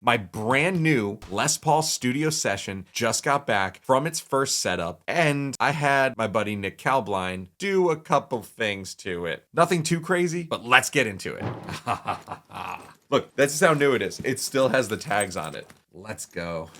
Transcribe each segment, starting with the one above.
My brand new Les Paul Studio Session just got back from its first setup, and I had my buddy Nick Kalbline do a couple things to it. Nothing too crazy, but let's get into it. Look, that's how new it is. It still has the tags on it. Let's go.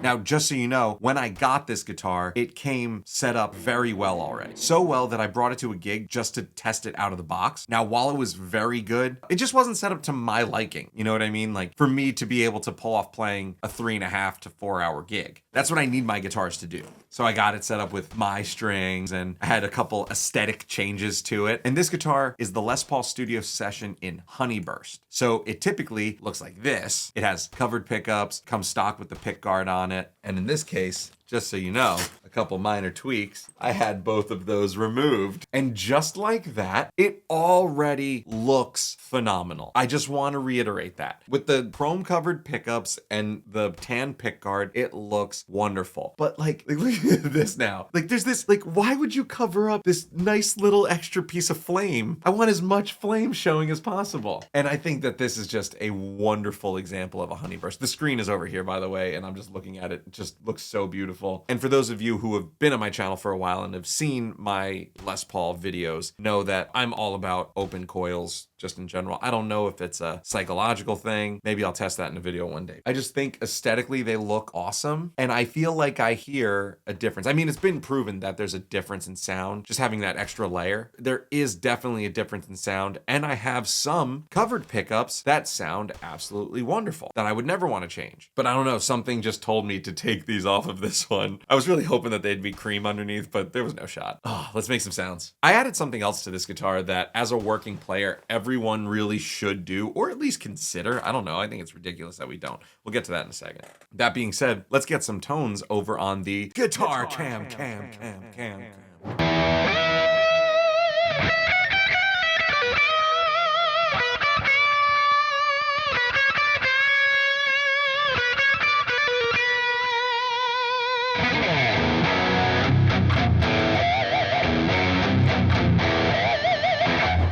Now, just so you know, when I got this guitar, it came set up very well already. So well that I brought it to a gig just to test it out of the box. Now, while it was very good, it just wasn't set up to my liking. You know what I mean? Like, for me to be able to pull off playing a 3.5 to 4 hour gig. That's what I need my guitars to do. So I got it set up with my strings, and I had a couple aesthetic changes to it. And this guitar is the Les Paul Studio Session in Honeyburst. So it typically looks like this. It has covered pickups, comes stock with the pick guard on it. And in this case, just so you know, a couple minor tweaks, I had both of those removed. And just like that, it already looks phenomenal. I just want to reiterate that. With the chrome covered pickups and the tan pick guard, it looks wonderful. But like look at this now. Like there's this, like, why would you cover up this nice little extra piece of flame? I want as much flame showing as possible. And I think that this is just a wonderful example of a honeyburst. The screen is over here, by the way, and I'm just looking at it. It just looks so beautiful. And for those of you who have been on my channel for a while and have seen my Les Paul videos, know that I'm all about open coils just in general. I don't know if it's a psychological thing. Maybe I'll test that in a video one day. I just think aesthetically they look awesome. And I feel like I hear a difference. I mean, it's been proven that there's a difference in sound, just having that extra layer. There is definitely a difference in sound. And I have some covered pickups that sound absolutely wonderful that I would never want to change. But I don't know, something just told me to take these off of this one. I was really hoping that they'd be cream underneath, but there was no shot. Oh, let's make some sounds. I added something else to this guitar that as a working player, everyone really should do, or at least consider. I don't know. I think it's ridiculous that we don't. We'll get to that in a second. That being said, let's get some tones over on the guitar cam.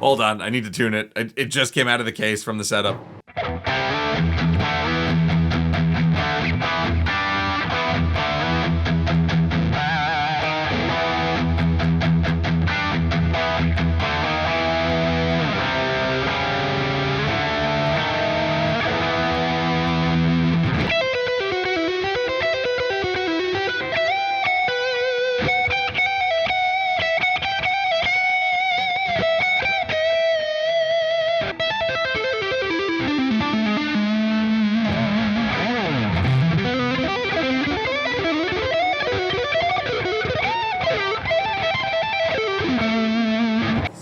Hold on, I need to tune it. It just came out of the case from the setup.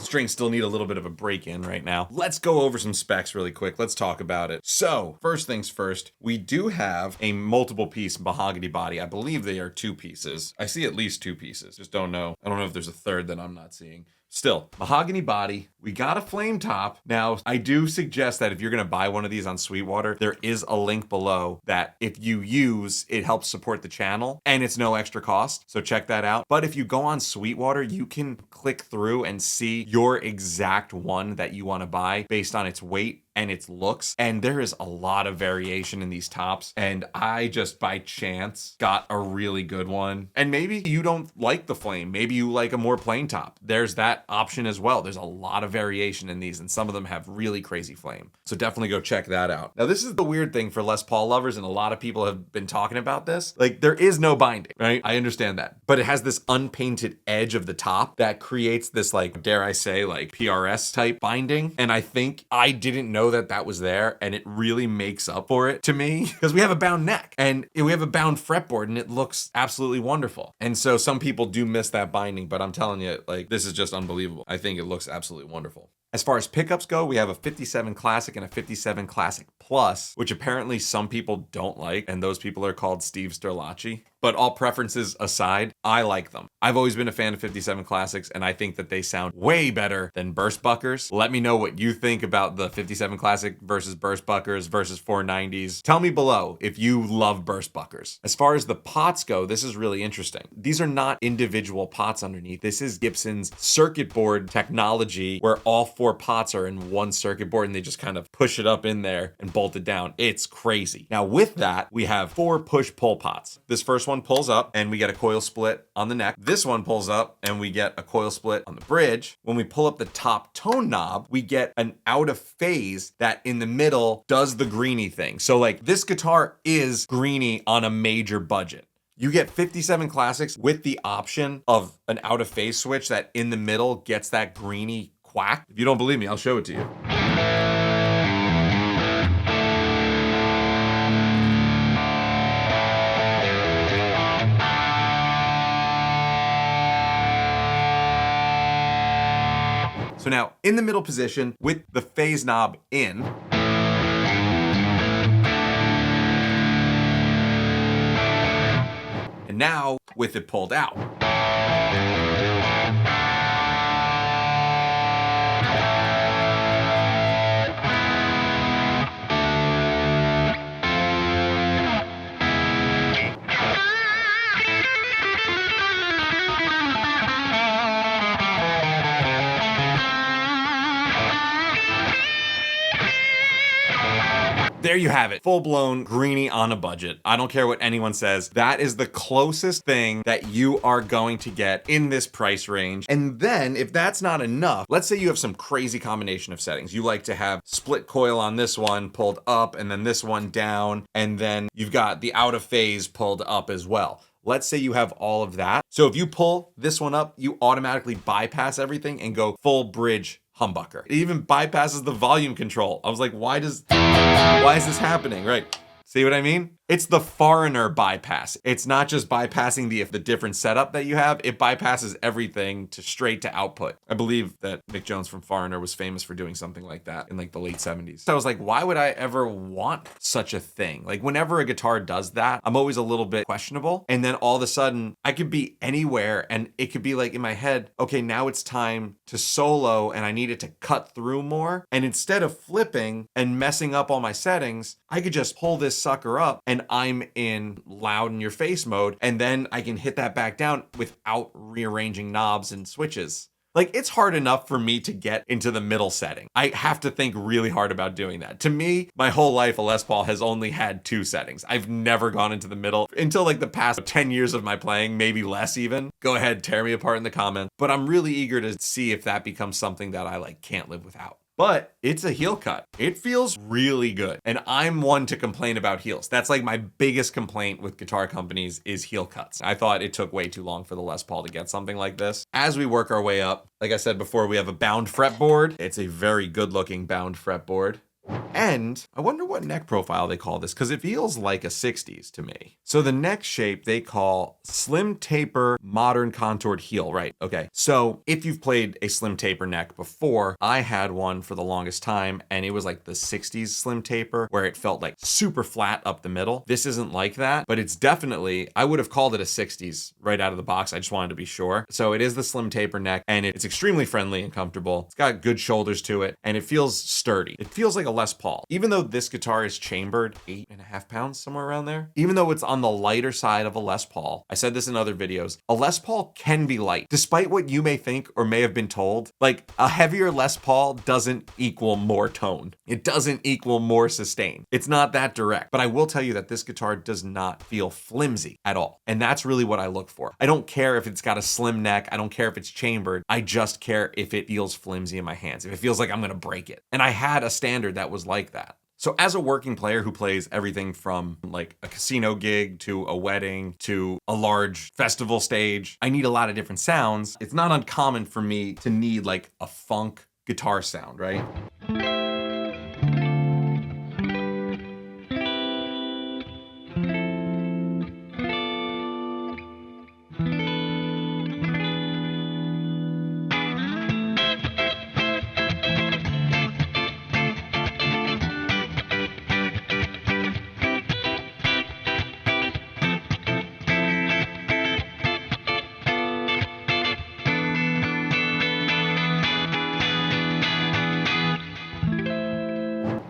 Strings still need a little bit of a break in right now. Let's go over some specs really quick. Let's talk about it. So first things first, we do have a multiple piece mahogany body. I believe they are 2 pieces. I see at least 2 pieces. Just don't know. I don't know if there's a third that I'm not seeing. Still, mahogany body. We got a flame top. Now, I do suggest that if you're gonna buy one of these on Sweetwater, there is a link below that if you use, it helps support the channel and it's no extra cost. So check that out. But if you go on Sweetwater, you can click through and see your exact one that you wanna buy based on its weight and its looks. And there is a lot of variation in these tops. And I just by chance got a really good one. And maybe you don't like the flame. Maybe you like a more plain top. There's that option as well. There's a lot of variation in these and some of them have really crazy flame. So definitely go check that out. Now this is the weird thing for Les Paul lovers, and a lot of people have been talking about this. Like there is no binding, right? I understand that. But it has this unpainted edge of the top that creates this, like, dare I say, like PRS type binding. And I think I didn't know that was there, and it really makes up for it to me because we have a bound neck and we have a bound fretboard and it looks absolutely wonderful. And so some people do miss that binding, but I'm telling you, like, this is just unbelievable. I think it looks absolutely wonderful. As far as pickups go, we have a 57 Classic and a 57 Classic Plus, which apparently some people don't like, and those people are called Steve Sterlacci. But all preferences aside, I like them. I've always been a fan of 57 Classics, and I think that they sound way better than burst buckers. Let me know what you think about the 57 Classic versus burst buckers versus 490s. Tell me below if you love burst buckers. As far as the pots go, this is really interesting. These are not individual pots underneath. This is Gibson's circuit board technology where all 4 pots are in one circuit board and they just kind of push it up in there and bolted down. It's crazy. Now with that, we have 4 push-pull pots. This first one pulls up and we get a coil split on the neck. This one pulls up and we get a coil split on the bridge. When we pull up the top tone knob, we get an out of phase that in the middle does the greeny thing. So like this guitar is greeny on a major budget. You get 57 Classics with the option of an out of phase switch that in the middle gets that greeny quack. If you don't believe me, I'll show it to you. So now in the middle position with the phase knob in, and now with it pulled out. There you have it. Full-blown greeny on a budget. I don't care what anyone says. That is the closest thing that you are going to get in this price range. And then if that's not enough, let's say you have some crazy combination of settings. You like to have split coil on this one pulled up and then this one down, and then you've got the out of phase pulled up as well. Let's say you have all of that. So if you pull this one up, you automatically bypass everything and go full bridge humbucker. It even bypasses the volume control. I was like, why is this happening? Right. See what I mean? It's the Foreigner bypass. It's not just bypassing the different setup that you have. It bypasses everything to straight to output. I believe that Mick Jones from Foreigner was famous for doing something like that in like the late 70s. So I was like, why would I ever want such a thing? Like whenever a guitar does that, I'm always a little bit questionable. And then all of a sudden I could be anywhere and it could be like in my head, okay, now it's time to solo and I need it to cut through more. And instead of flipping and messing up all my settings, I could just pull this sucker up and I'm in loud in your face mode, and then I can hit that back down without rearranging knobs and switches. Like, it's hard enough for me to get into the middle setting. I have to think really hard about doing that. To me, my whole life, a Les Paul has only had 2 settings. I've never gone into the middle until like the past 10 years of my playing, maybe less even. Go ahead, tear me apart in the comments. But I'm really eager to see if that becomes something that I like can't live without. But it's a heel cut. It feels really good. And I'm one to complain about heels. That's like my biggest complaint with guitar companies is heel cuts. I thought it took way too long for the Les Paul to get something like this. As we work our way up, like I said before, we have a bound fretboard. It's a very good looking bound fretboard. And I wonder what neck profile they call this, because it feels like a 60s to me. So the neck shape they call slim taper modern contoured heel, right? Okay. So if you've played a slim taper neck before, I had one for the longest time and it was like the 60s slim taper where it felt like super flat up the middle. This isn't like that, but it's definitely, I would have called it a 60s right out of the box. I just wanted to be sure. So it is the slim taper neck and it's extremely friendly and comfortable. It's got good shoulders to it and it feels sturdy. It feels like a Les Paul. Even though this guitar is chambered 8.5 pounds, somewhere around there, even though it's on the lighter side of a Les Paul, I said this in other videos, a Les Paul can be light. Despite what you may think or may have been told, like a heavier Les Paul doesn't equal more tone. It doesn't equal more sustain. It's not that direct, but I will tell you that this guitar does not feel flimsy at all. And that's really what I look for. I don't care if it's got a slim neck. I don't care if it's chambered. I just care if it feels flimsy in my hands, if it feels like I'm gonna break it. And I had a standard that was like that. So as a working player who plays everything from like a casino gig to a wedding to a large festival stage, I need a lot of different sounds. It's not uncommon for me to need like a funk guitar sound, right?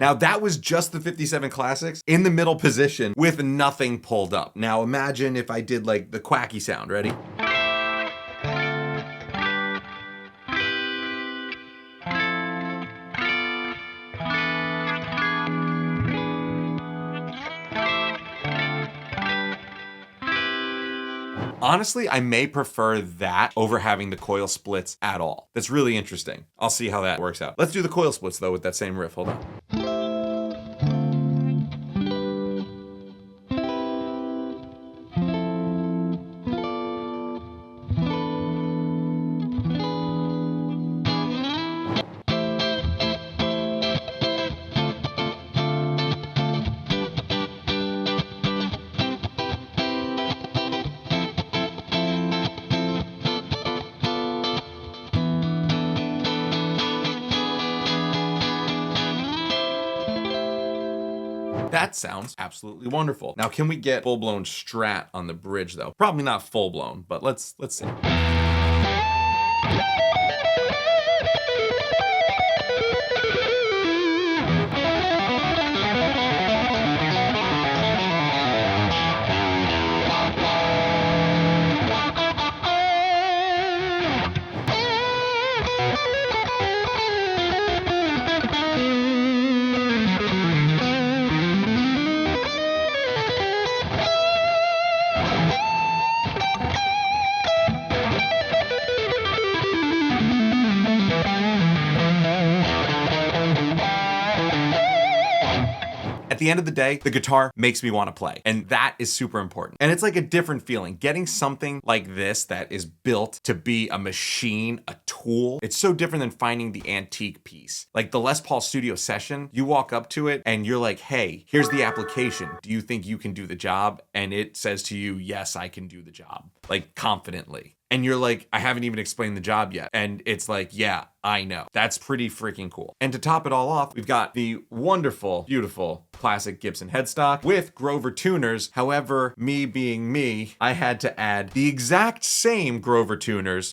Now that was just the 57 Classics in the middle position with nothing pulled up. Now imagine if I did like the quacky sound, ready? Honestly, I may prefer that over having the coil splits at all. That's really interesting. I'll see how that works out. Let's do the coil splits though with that same riff. Hold on. That sounds absolutely wonderful. Now, can we get full-blown strat on the bridge though? Probably not full-blown, but let's see. At the end of the day, the guitar makes me want to play, and that is super important. And it's like a different feeling. Getting something like this that is built to be a machine, a tool, it's so different than finding the antique piece. Like the Les Paul Studio Session, you walk up to it and you're like, hey, here's the application. Do you think you can do the job? And it says to you, yes, I can do the job, like confidently. And you're like, I haven't even explained the job yet. And it's like, yeah, I know. That's pretty freaking cool. And to top it all off, we've got the wonderful, beautiful classic Gibson headstock with Grover tuners. However, me being me, I had to add the exact same Grover tuners.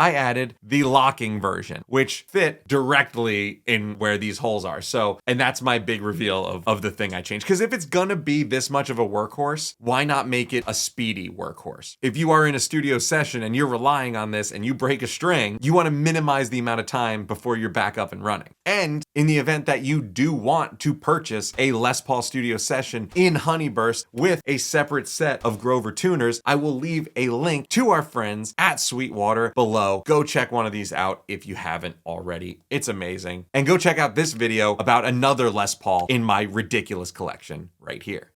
I added the locking version, which fit directly in where these holes are. So, and that's my big reveal of the thing I changed. Because if it's gonna be this much of a workhorse, why not make it a speedy workhorse? If you are in a studio session and you're relying on this and you break a string, you wanna minimize the amount of time before you're back up and running. And in the event that you do want to purchase a Les Paul Studio Session in Honeyburst with a separate set of Grover tuners, I will leave a link to our friends at Sweetwater below. Go check one of these out if you haven't already. It's amazing. And go check out this video about another Les Paul in my ridiculous collection right here.